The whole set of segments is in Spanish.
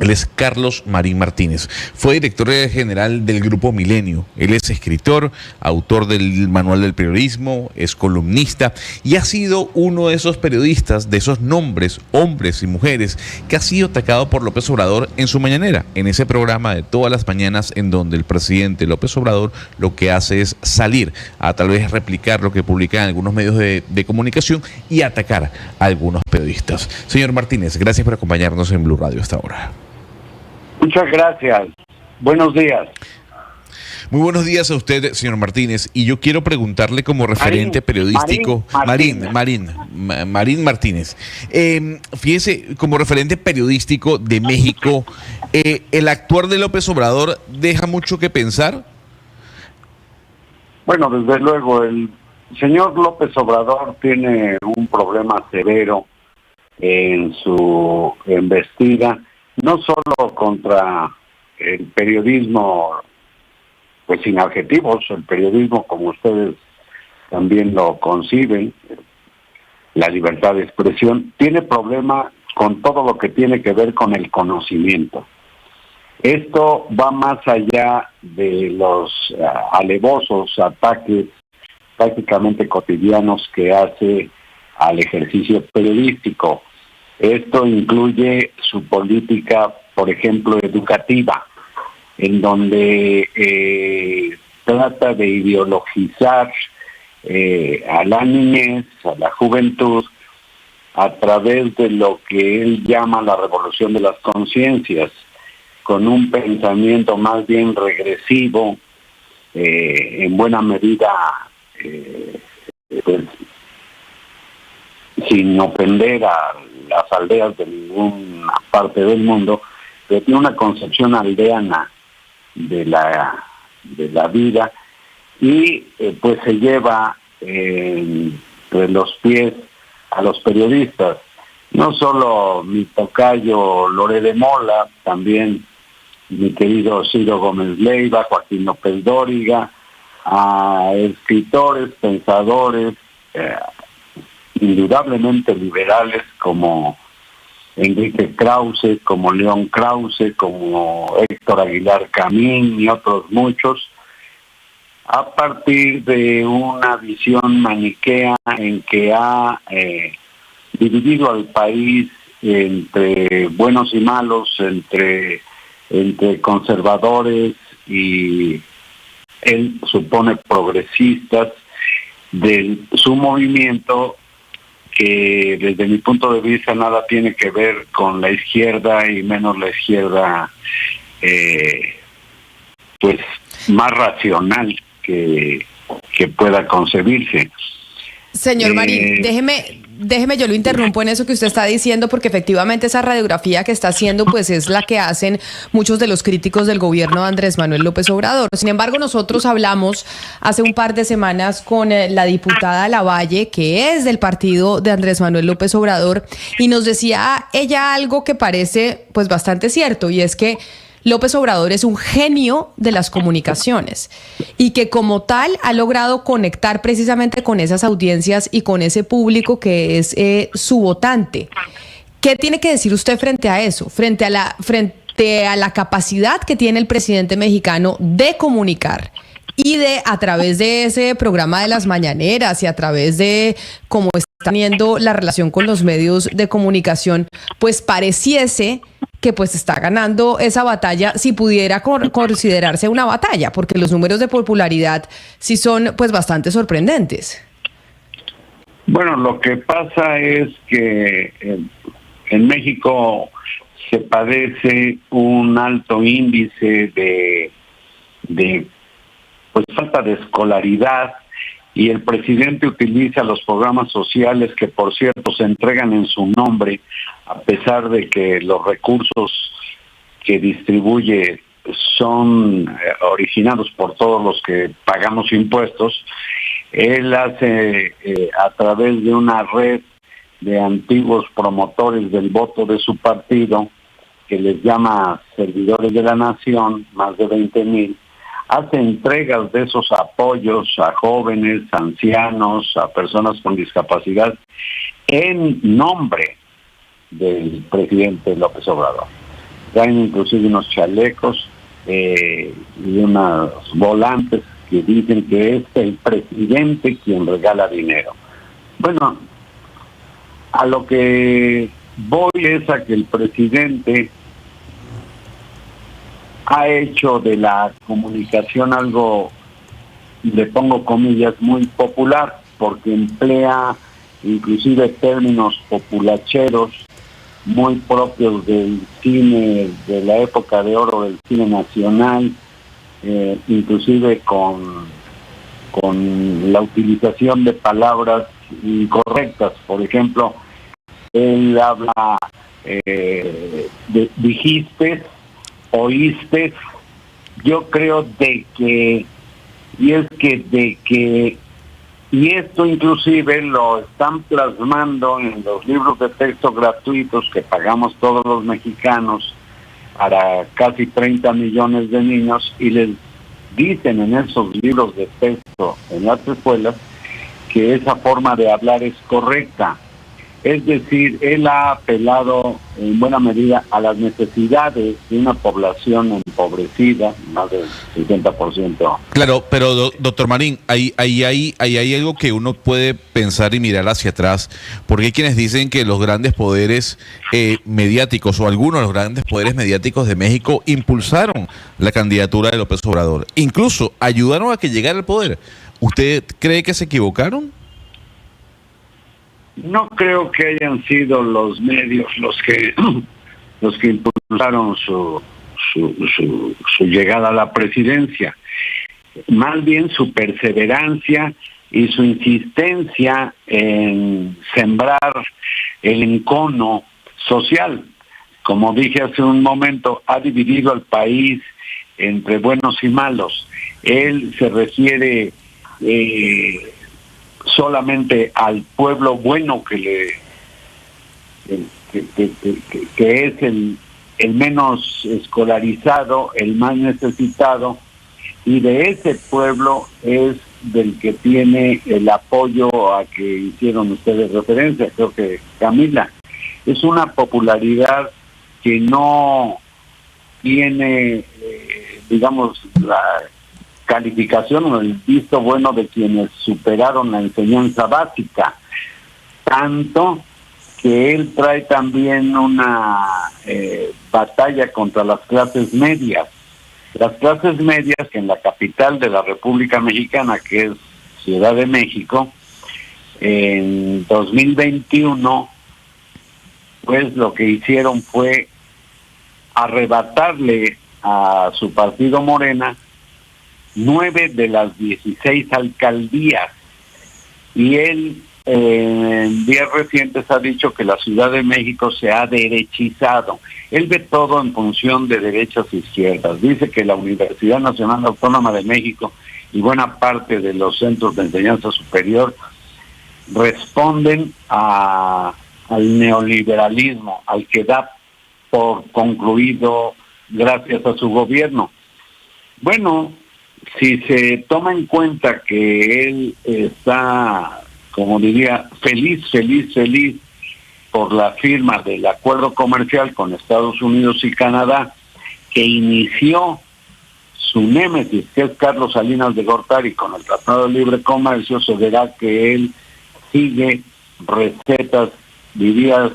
Él es Carlos Marín Martínez. Fue director general del Grupo Milenio. Él es escritor, autor del Manual del Periodismo, es columnista y ha sido uno de esos periodistas, de esos nombres, hombres y mujeres, que ha sido atacado por López Obrador en su mañanera, en ese programa de todas las mañanas en donde el presidente López Obrador lo que hace es salir a tal vez replicar lo que publican algunos medios de comunicación y atacar a algunos periodistas. Señor Martínez, gracias por acompañarnos en Blue Radio hasta ahora. Muchas gracias. Buenos días. Muy buenos días a usted, señor Martínez. Y yo quiero preguntarle como referente periodístico... Marín Martínez. Fíjese, como referente periodístico de México, ¿el actuar de López Obrador deja mucho que pensar? Bueno, desde luego, el señor López Obrador tiene un problema severo en su embestida, no solo contra el periodismo, pues sin adjetivos, el periodismo como ustedes también lo conciben, la libertad de expresión, tiene problema con todo lo que tiene que ver con el conocimiento. Esto va más allá de los alevosos ataques prácticamente cotidianos que hace al ejercicio periodístico. Esto incluye su política, por ejemplo, educativa, en donde trata de ideologizar a la niñez, a la juventud, a través de lo que él llama la revolución de las conciencias, con un pensamiento más bien regresivo, en buena medida, pues, sin ofender a las aldeas de ninguna parte del mundo, pero tiene una concepción aldeana de la vida y pues se lleva entre los pies a los periodistas. No solo mi tocayo Loré de Mola, también mi querido Ciro Gómez Leiva, Joaquín López Dóriga, a escritores, pensadores, indudablemente liberales como Enrique Krause, como León Krause, como Héctor Aguilar Camín y otros muchos, a partir de una visión maniquea en que ha dividido al país entre buenos y malos, entre conservadores y él supone progresistas de su movimiento, que desde mi punto de vista nada tiene que ver con la izquierda y menos la izquierda pues más racional que pueda concebirse. Señor Marín, déjeme, yo lo interrumpo en eso que usted está diciendo, porque efectivamente esa radiografía que está haciendo pues es la que hacen muchos de los críticos del gobierno de Andrés Manuel López Obrador. Sin embargo, nosotros hablamos hace un par de semanas con la diputada Lavalle, que es del partido de Andrés Manuel López Obrador, y nos decía ella algo que parece pues bastante cierto, y es que López Obrador es un genio de las comunicaciones y que como tal ha logrado conectar precisamente con esas audiencias y con ese público que es su votante. ¿Qué tiene que decir usted frente a eso? Frente a la capacidad que tiene el presidente mexicano de comunicar y de, a través de ese programa de las mañaneras y a través de cómo está teniendo la relación con los medios de comunicación, pues pareciese que pues está ganando esa batalla, si pudiera considerarse una batalla, porque los números de popularidad sí son pues bastante sorprendentes. Bueno, lo que pasa es que en México se padece un alto índice de pues falta de escolaridad, y el presidente utiliza los programas sociales que, por cierto, se entregan en su nombre, a pesar de que los recursos que distribuye son originados por todos los que pagamos impuestos. Él hace a través de una red de antiguos promotores del voto de su partido, que les llama servidores de la nación, más de 20,000, hace entregas de esos apoyos a jóvenes, ancianos, a personas con discapacidad, en nombre del presidente López Obrador. traen inclusive unos chalecos y unos volantes que dicen que es el presidente quien regala dinero. Bueno, a lo que voy es a que el presidente ha hecho de la comunicación algo, le pongo comillas, muy popular, porque emplea inclusive términos populacheros muy propios del cine, de la época de oro del cine nacional, inclusive con la utilización de palabras incorrectas. Por ejemplo, él habla de dijiste, oíste. Yo creo y esto inclusive lo están plasmando en los libros de texto gratuitos que pagamos todos los mexicanos para casi 30 millones de niños, y les dicen en esos libros de texto en las escuelas que esa forma de hablar es correcta. Es decir, él ha apelado en buena medida a las necesidades de una población empobrecida, más del 50%. Claro, pero doctor Marín, ahí hay algo que uno puede pensar y mirar hacia atrás, porque hay quienes dicen que los grandes poderes mediáticos, o algunos de los grandes poderes mediáticos de México, impulsaron la candidatura de López Obrador, incluso ayudaron a que llegara al poder. ¿Usted cree que se equivocaron? No creo que hayan sido los medios los que impulsaron su llegada a la presidencia. Más bien su perseverancia y su insistencia en sembrar el encono social. Como dije hace un momento, ha dividido al país entre buenos y malos. Él se refiere solamente al pueblo bueno que es el menos escolarizado, el más necesitado, y de ese pueblo es del que tiene el apoyo a que hicieron ustedes referencia, creo que Camila. Es una popularidad que no tiene, digamos, la calificación o el visto bueno de quienes superaron la enseñanza básica, tanto que él trae también una batalla contra las clases medias. Las clases medias, que en la capital de la República Mexicana, que es Ciudad de México, en 2021, pues lo que hicieron fue arrebatarle a su partido Morena 9 de las 16 alcaldías, y él en días recientes ha dicho que la Ciudad de México se ha derechizado. Él ve todo en función de derechas e izquierdas. Dice que la Universidad Nacional Autónoma de México y buena parte de los centros de enseñanza superior responden al neoliberalismo, al que da por concluido gracias a su gobierno. Bueno, si se toma en cuenta que él está, como diría, feliz por la firma del acuerdo comercial con Estados Unidos y Canadá, que inició su némesis, que es Carlos Salinas de Gortari, con el Tratado de Libre Comercio, se verá que él sigue recetas, diría,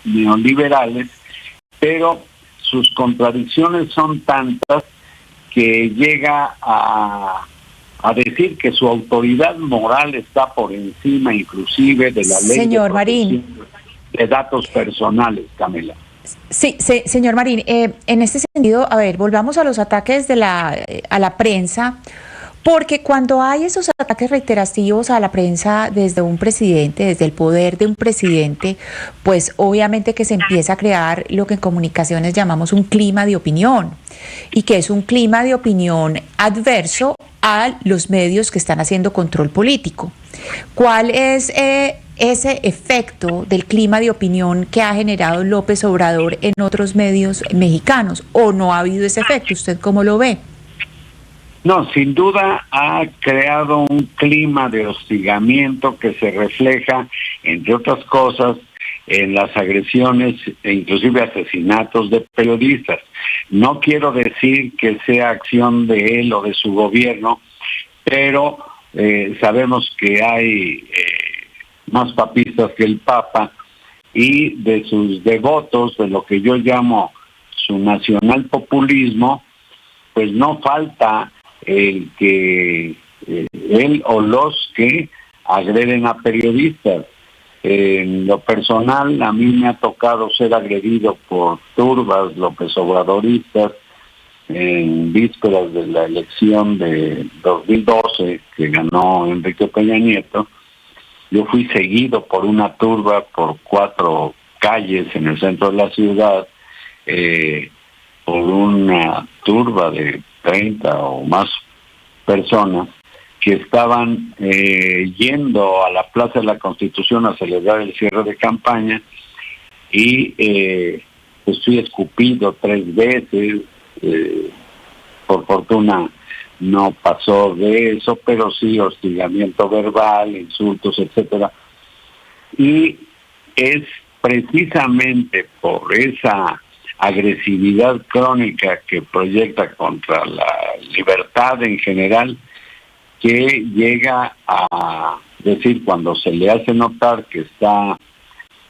neoliberales, pero sus contradicciones son tantas que llega a decir que su autoridad moral está por encima inclusive de la ley. Señor Marín, de datos personales, Camila. Sí, señor Marín, en este sentido, a ver, volvamos a los ataques a la prensa, porque cuando hay esos ataques reiterativos a la prensa desde un presidente, desde el poder de un presidente, pues obviamente que se empieza a crear lo que en comunicaciones llamamos un clima de opinión, y que es un clima de opinión adverso a los medios que están haciendo control político. ¿Cuál es ese efecto del clima de opinión que ha generado López Obrador en otros medios mexicanos? ¿O no ha habido ese efecto? ¿Usted cómo lo ve? No, sin duda ha creado un clima de hostigamiento que se refleja, entre otras cosas, en las agresiones e inclusive asesinatos de periodistas. No quiero decir que sea acción de él o de su gobierno, pero sabemos que hay más papistas que el Papa, y de sus devotos, de lo que yo llamo su nacional populismo, pues no falta el que él o los que agreden a periodistas. En lo personal, a mí me ha tocado ser agredido por turbas López Obradoristas en vísperas de la elección de 2012 que ganó Enrique Peña Nieto. Yo fui seguido por una turba por 4 calles en el centro de la ciudad, por una turba de 30 o más personas que estaban yendo a la Plaza de la Constitución a celebrar el cierre de campaña, y pues fui escupido 3 veces. Por fortuna no pasó de eso, pero sí hostigamiento verbal, insultos, etcétera. Y es precisamente por esa agresividad crónica que proyecta contra la libertad en general que llega a decir, cuando se le hace notar que está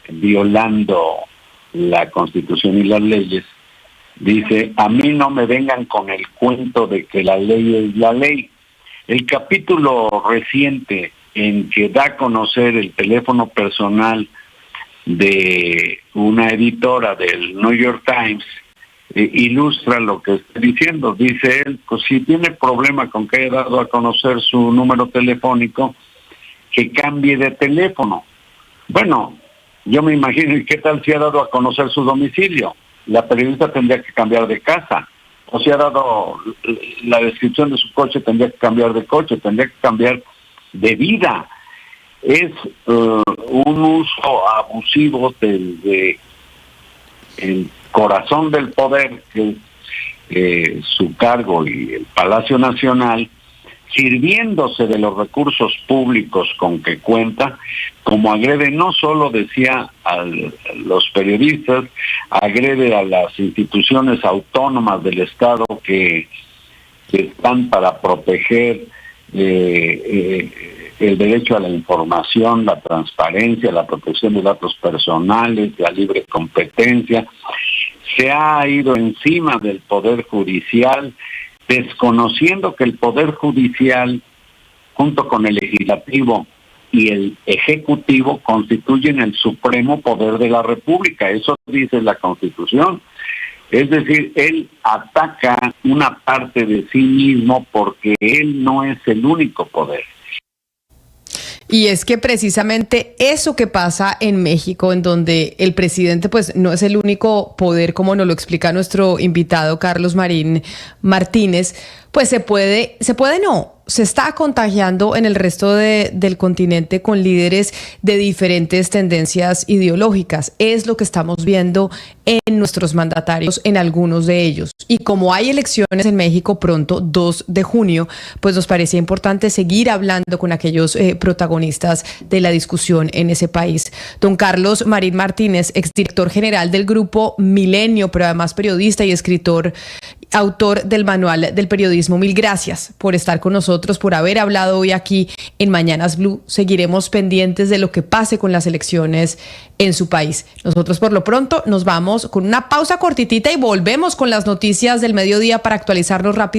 violando la Constitución y las leyes, dice: a mí no me vengan con el cuento de que la ley es la ley. El capítulo reciente en que da a conocer el teléfono personal de una editora del New York Times ilustra lo que está diciendo. Dice él, pues si tiene problema con que haya dado a conocer su número telefónico, que cambie de teléfono. Bueno, yo me imagino, ¿y qué tal si ha dado a conocer su domicilio? La periodista tendría que cambiar de casa. O si ha dado la descripción de su coche, tendría que cambiar de coche, tendría que cambiar de vida. Es un uso abusivo de el corazón del poder, que es su cargo y el Palacio Nacional, sirviéndose de los recursos públicos con que cuenta, como agrede no solo, decía, a los periodistas, agrede a las instituciones autónomas del Estado que están para proteger el derecho a la información, la transparencia, la protección de datos personales, la libre competencia. Se ha ido encima del Poder Judicial, desconociendo que el Poder Judicial, junto con el Legislativo y el Ejecutivo, constituyen el supremo poder de la República. Eso dice la Constitución. Es decir, él ataca una parte de sí mismo porque él no es el único poder. Y es que precisamente eso que pasa en México, en donde el presidente pues no es el único poder, como nos lo explica nuestro invitado Carlos Marín Martínez, pues se está contagiando en el resto del continente con líderes de diferentes tendencias ideológicas. Es lo que estamos viendo en nuestros mandatarios, en algunos de ellos. Y como hay elecciones en México pronto, 2 de junio, pues nos parecía importante seguir hablando con aquellos protagonistas de la discusión en ese país. Don Carlos Marín Martínez, exdirector general del Grupo Milenio, pero además periodista y escritor, autor del Manual del Periodismo. Mil gracias por estar con nosotros, por haber hablado hoy aquí en Mañanas Blue. Seguiremos pendientes de lo que pase con las elecciones en su país. Nosotros por lo pronto nos vamos con una pausa cortitita y volvemos con las noticias del mediodía para actualizarnos rápidamente.